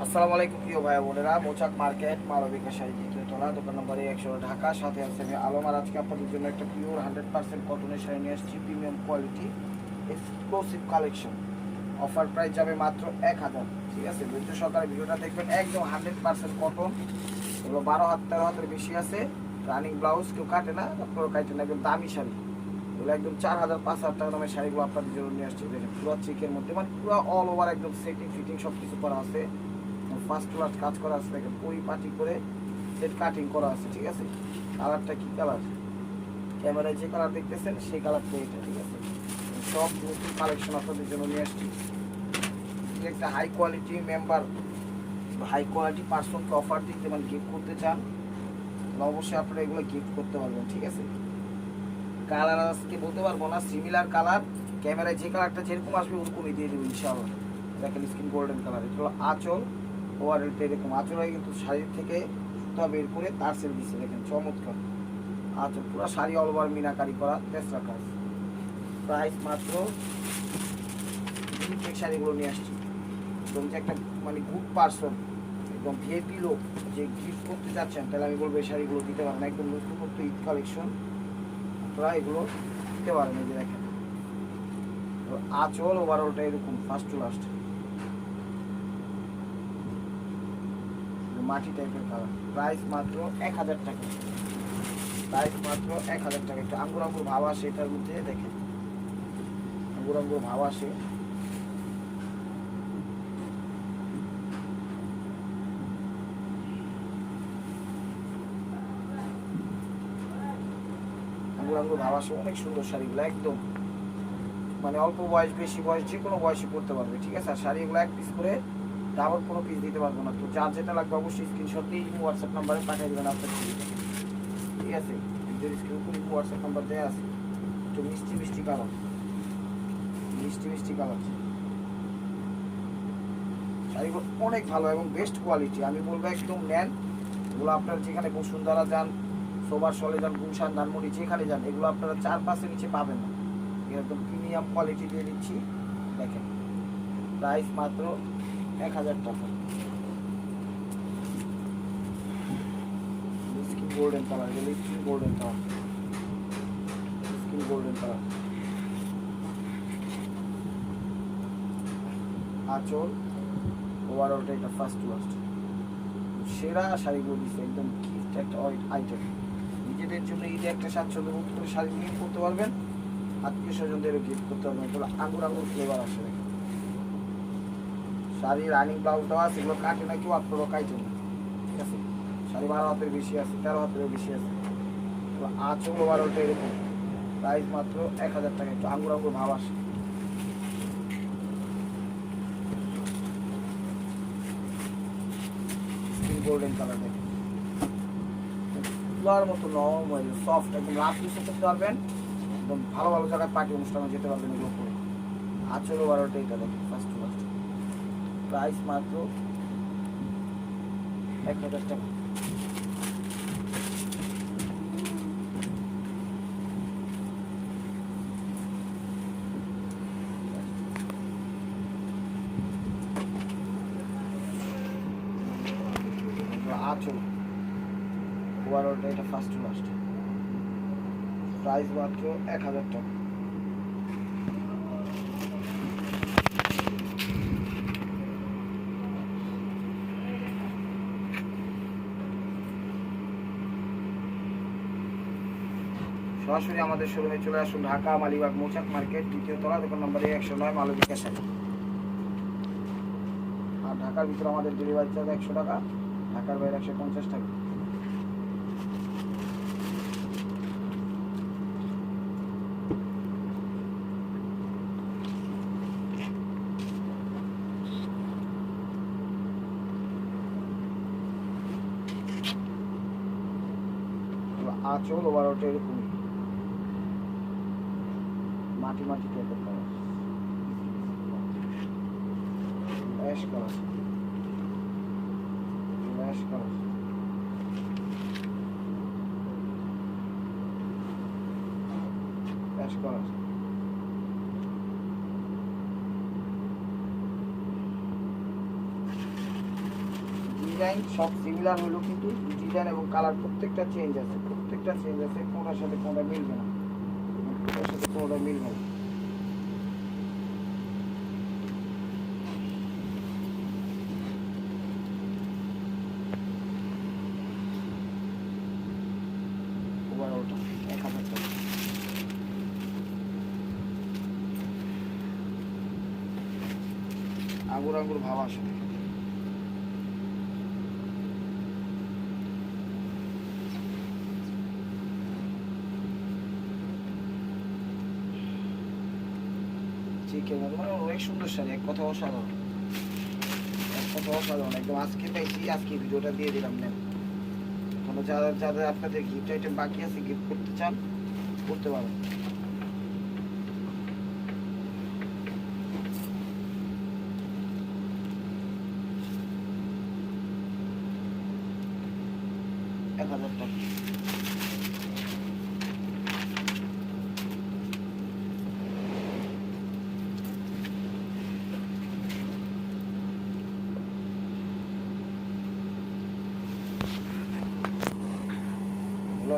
আসসালামু আলাইকুম প্রিয় ভাই বোনেরা, মোচাক মার্কেট মালবিকা শাড়ি দ্বিতীয় তলা, দোকান নম্বর 100, ঢাকা। সাথে আছে আমি আলম। আর আজকে আপনাদের জন্য একটা পিওর 100% কটনের শাড়ি নিয়ে আসছি, premium quality, exclusive collection. Offer price যাবে মাত্র 1000। ঠিক আছে, ধৈর্য সহকারে ভিডিওটা দেখবেন। একদম 100% কটন। এগুলো 12 হাত 13 হাতের বেশি আছে। রানিং ব্লাউজ কেউ কাটে না, আপনারও কাটে না। একদম দামি শাড়ি, এগুলো একদম 4000 5000 টাকা দামের শাড়িগুলো আপনাদের জন্য নিয়ে আসছি। দেখেন পুরো চেকের মধ্যে, মানে পুরো অল ওভার একদম সেটিং ফিটিং সব কিছু করা আছে। ফার্স্ট ক্লাস কাজ করা আছে, দেখেন পরিপাটি করে সেট কাটিং করা আছে। ঠিক আছে, কালারটা কি কালার, ক্যামেরায় যে কালার দেখতেছেন সেই কালারটা এটা। ঠিক আছে, সব নতুন কালেকশন আপনাদের জন্য নিয়ে আসছি। একটা high quality member, high quality পার্সনকে অফার দিতে মানে গিফট করতে চান, অবশ্যই আপনারা এগুলো গিফট করতে পারবেন। ঠিক আছে, কালার আজকে বলতে পারবো না, সিমিলার কালার, ক্যামেরায় যে কালারটা যেরকম আসবে ওরকমই দিয়ে দেবো ইনশাআল্লাহ। দেখেন স্কিন গোল্ডেন কালার, এটা হলো আঁচল। ওভারঅলটা এরকম আঁচল হয় কিন্তু শাড়ির থেকে সুতা বের করে তার সেল দিচ্ছে। দেখেন চমৎকার আঁচল, পুরো শাড়ি অল ওভার মিনাকারি করা, তেসরা কাজ। প্রাইস মাত্র ইউনিক শাড়িগুলো নিয়ে আসছি। একদম যে একটা মানে গুড পার্সন, একদম ভিআইপি লোক যে গিফট করতে যাচ্ছেন, তাহলে আমি বলবো এই শাড়িগুলো দিতে পারেন। একদম নতুন ঈদ কালেকশন, আপনারা এগুলো দিতে পারেন। এই যে দেখেন আঁচল ওভারঅলটা এরকম ফার্স্ট টু লাস্ট মাটি টাইপের কালার। প্রাইস মাত্র 1000 টাকা। প্রাইস মাত্র 1000 টাকা। একটু আঙ্গুর আঙ্গুর ভাব আসে এটার মধ্যে, দেখেন আঙ্গুর আঙ্গুর ভাব আসে। আঙ্গুর আঙ্গুর ভাব আসে, অনেক সুন্দর শাড়িগুলো। একদম মানে অল্প বয়স বেশি বয়স যে কোনো বয়সে পড়তে পারবে। ঠিক আছে, আর শাড়িগুলো এক পিস করে ডাবল কোনো পিস দিতে পারবো না। তো যার যেটা লাগবে অবশ্যই স্ক্রিনশট দিয়ে হোয়াটসঅ্যাপ নাম্বারে পাঠিয়ে দেবেন আপনার ছবিটা। ঠিক আছে, হোয়াটসঅ্যাপ নাম্বার দেওয়া আছে। একটু মিষ্টি মিষ্টি কালার, মিষ্টি মিষ্টি কালার শাড়িগুলো অনেক ভালো এবং বেস্ট কোয়ালিটি। আমি বলবো একদম নেন এগুলো। আপনার যেখানে বসুন্ধরা যান, সোবার সলে যান, গুলশান, ধানমন্ডি যেখানে যান, এগুলো আপনারা 4-5 নিচে পাবেন না। একদম প্রিমিয়াম কোয়ালিটি দিয়ে দিচ্ছি। দেখেন প্রাইস মাত্র 1000 টাকা। স্কিন গোল্ডেন কালার, এগুলো skin golden colour, skin golden colour. আঁচল ওভারঅলটা এটা ফার্স্ট টু লাস্ট সেরা শাড়িগুলো দিচ্ছে। একদম গিফট একটা আইটেম, নিজেদের জন্য ঈদে একটা স্বাচ্ছন্দ্য বোধ করে শাড়ি নিয়ে করতে পারবেন, আত্মীয় স্বজনদেরও গিফট করতে পারবেন। এগুলো আঙ্গুর আঙ্গুর ফ্লেভার আসে। দেখেন শাড়ি রানিং ব্লাউজ দেওয়া আছে, এগুলো কাটে না কেউ, আপনারও কাটে না। ঠিক আছে, শাড়ি 12 হাতের বেশি আছে, 13 হাতেরও বেশি আছে। এগুলো আঁচল ওভারঅলটা এরকম। প্রাইস মাত্র 1000 টাকা। একটু আঙ্গুর আঙ্গুর ভাব আসে, গোল্ডেন কালার। দেখেন তুলার মতো নরম, সফট, একদম রাফ ইউজ করতে পারবেন। একদম ভালো ভালো জায়গায় পার্টি অনুষ্ঠানে যেতে পারবেন এগুলো করে। আঁচল ওভারঅলটা এটা দেখেন ফার্স্ট টু লাস্ট। প্রাইস মাত্র 1000 টাকা। আঁচল ওভারঅলটা এটা ফার্স্ট টু লাস্ট। প্রাইস মাত্র 1000 টাকা। সরাসরি আমাদের শোরুমে চলে আসুন, ঢাকা মালিবাগ মোচাক মার্কেট দ্বিতীয় তলা, দোকান নম্বরে 109, মালবিকা শাড়ি। আর ঢাকার ভিতরে আমাদের ডেলিভারি চার্জ 100 টাকা, ঢাকার বাইরে 150 টাকা। আঁচল ওভারঅলটা এরকম মাটি মাটি টাইপের colour, ash colour, ash colour, ash colour. Design সব সিমিলার হলো, কিন্তু ডিজাইন এবং কালার প্রত্যেকটা চেঞ্জ আছে, কোনোটার সাথে কোনোটা মিলবে না, কোনোটার সাথে কোনোটা মিলবে না। ওভারঅলটা 1000 টাকা। আঙুর আঙুর ভাব আসে। মানে অনেক সুন্দর শাড়ি, এক কথা অসাধারণ, একদম আজকে পাইছি, আজকে ভিডিওটা দিয়ে দিলাম। নেন যাদের আপনাদের গিফট আইটেম বাকি আছে, গিফট করতে চান করতে পারেন। এক 1000 টাকা।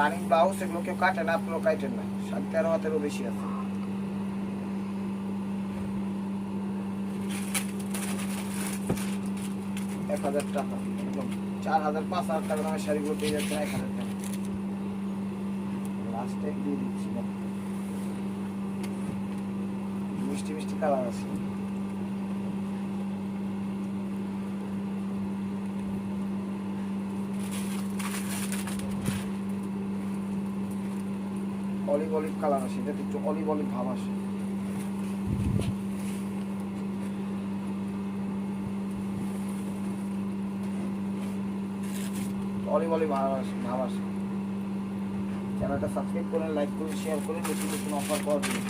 রানিং ব্লাউজ, এগুলো কেউ কাটে না, আপনারও কাটেন না, 13 হাতেরও বেশি আছে। এক 1000 টাকা, একদম 4000 5000 টাকা দামের শাড়িগুলো পেয়ে যাচ্ছে 1000 টাকা। লাস্টে দিয়ে দিচ্ছি না, মিষ্টি মিষ্টি কালার আছে। অলিভ অলিভ কালার আসে, এটা একটু অলিভ অলিভ ভাব আসে। অলিভ অলিভ ভাব আসে। চ্যানেলটা সাবস্ক্রাইব করুন, লাইক করুন, শেয়ার করুন, নতুন নতুন অফার পাওয়ার জন্য।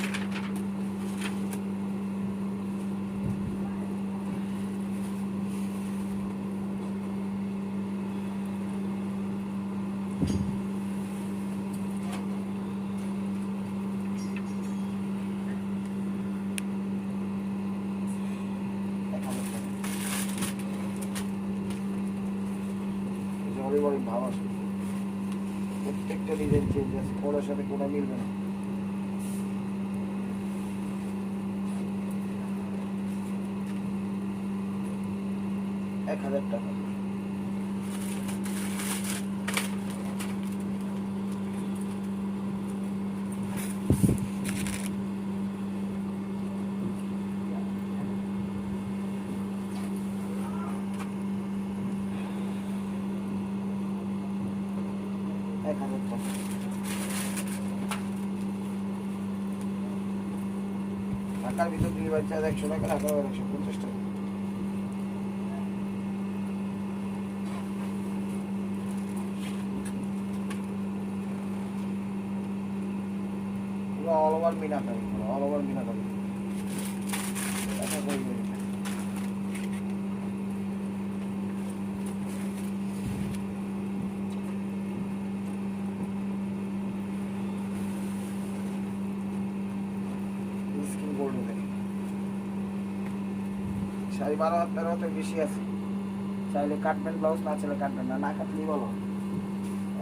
অলিভ অলিভ ভাব আসে, প্রত্যেকটা ডিজাইন চেঞ্জ আছে, কোনোটার সাথে কোনোটা মিলবে না। এক 1000 টাকা। ঢাকার ভিতর ডেলিভারি চার্জ 100 টাকা, ঢাকার বাইরে 150 টাকা। All over meenakari, all over meenakari. Sari 12 হাত 13 হাতের বেশি আছে, চাইলে কাটবেন ব্লাউজ, না চাইলে কাটবেন না, না কাটলেই বলো।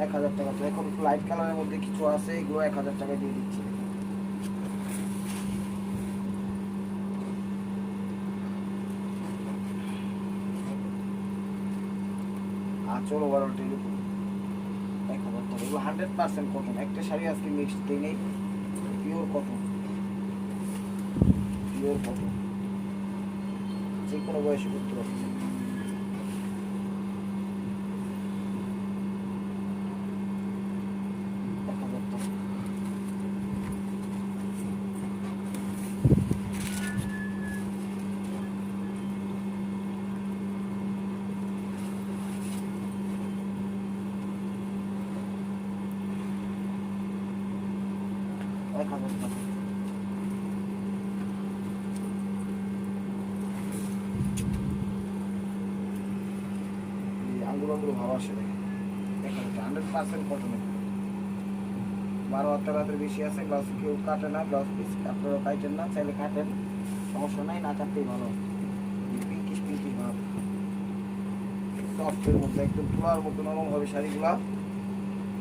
1000 টাকা। তো এখন লাইট কালারের মধ্যে কিছু আছে, এগুলো 1000 টাকায় দিয়ে দিচ্ছি। আঁচল ওভারঅলটা এরকম 1000 টাকা। এগুলো 100% কটন, একটা শাড়ি আজকে মিক্সড দিই নেই, পিওর কটন, যে কোনো বয়সে করতে পারবে। আঙ্গুর ভাব আসে, দেখেন 100% কটনের, 12 হাত 13 হাতের বেশি আছে। ব্লাউজ কেউ কাটে না, ব্লাউজ পিস আপনারা কাটেন না, চাইলে কাটেন, সমস্যা নাই, না কাটতেই ভালো। পিঙ্কিশ ভাব, সফটের মধ্যে একদম তুলার মতো নরম হবে শাড়িগুলা,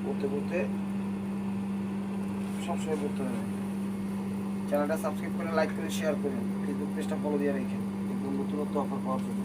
পরতে পরতে সবসময় পরতে হবে। চ্যানেলটা সাবস্ক্রাইব করে লাইক করে শেয়ার করেন, ফেসবুক পেজটা ফলো দিয়ে রেখেন একদম নতুনত্ব অফার পাওয়ার জন্য।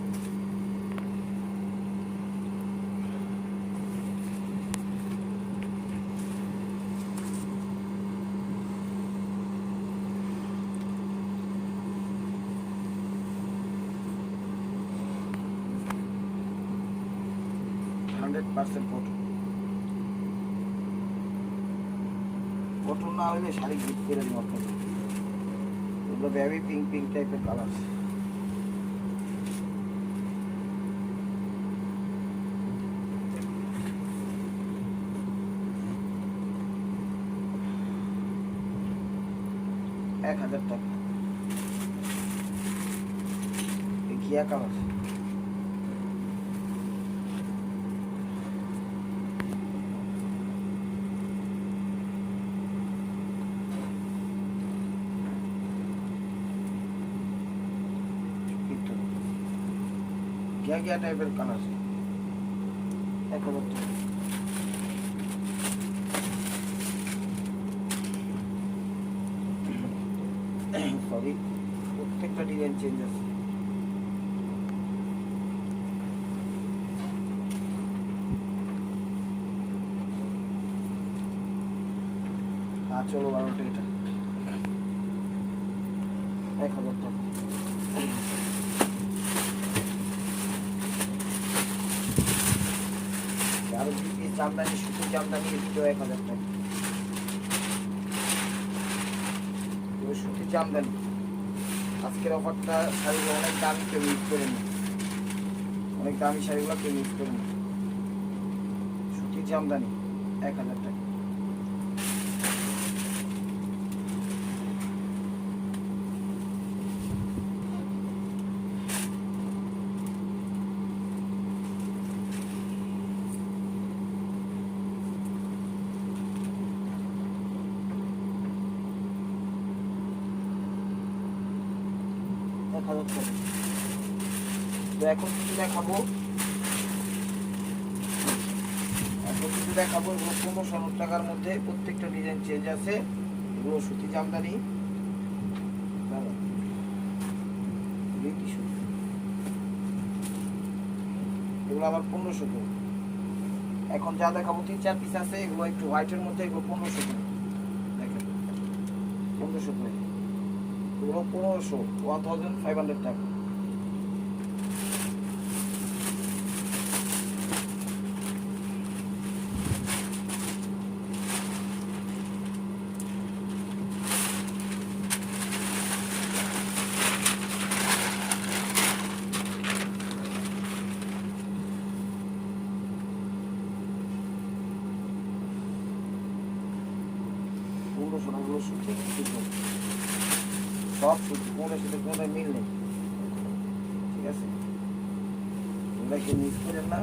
কটন না হলে শাড়ি গিফট করে দিব আপনাকে। এগুলো বেবি পিঙ্ক পিঙ্ক টাইপের কালার। ৳১,০০০ ঘিয়া কালার। ঘিয়া টাইপের কালার, ৳১,০০০। সরি, প্রত্যেকটা ডিজাইন চেঞ্জ আছে। চলো 12টা এটা ৳১,০০০। আরো 2 পিস জামদানি, সুতির জামদানি, এটাও ৳১,০০০। সুতির জামদানি আজকের অফারটা, শাড়িগুলো অনেক দামি, কেউ ইউজ করে না, অনেক দামি শাড়িগুলো কেউ ইউজ করে না। সুতির জামদানি ৳১,০০০। তো এখন কিছু দেখাবো, এগুলো 1500 টাকার মধ্যে, প্রত্যেকটা ডিজাইন চেঞ্জ আছে। এগুলো সুতি জামদানি, এগুলো আবার 1500 করে। এখন যা দেখাবো 3-4 পিস আছে, এগুলো একটু হোয়াইটের মধ্যে, এগুলো 1500 করে। দেখেন 1500 করে, এগুলো 1500 টাকা। সুতি সব সুতি, কোনের সাথে কোনের মিল নেই, ঠিক আছে? তোমরা কেউ মিস করেন না।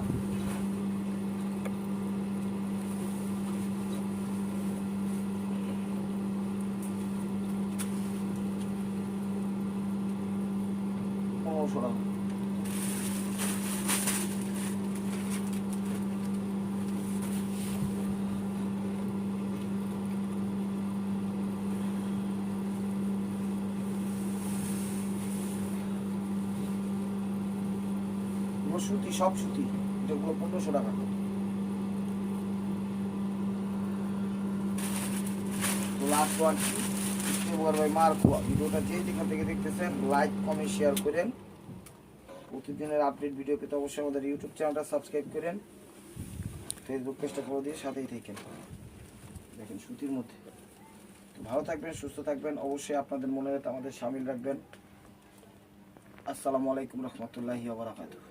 ৳১৫০০। সুতি, সব সুতি, যেগুলো 1500 টাকা। তো লাস্ট ওয়ান ভাই মার্কোয়া। ভিডিওটা যে যেখান থেকে দেখতেছেন লাইক কমেন্ট শেয়ার করেন। প্রতিদিনের আপডেট ভিডিও পেতে অবশ্যই আমাদের ইউটিউব চ্যানেলটা সাবস্ক্রাইব করেন, ফেসবুক পেজটা ফলো দিয়ে সাথেই থাকেন। দেখেন সুতির মধ্যে। ভালো থাকবেন, সুস্থ থাকবেন, অবশ্যই আপনাদের মনে আমাদের সামিল রাখবেন। আসসালামু আলাইকুম রহমতুল্লাহি ওয়া বারাকাতুহু।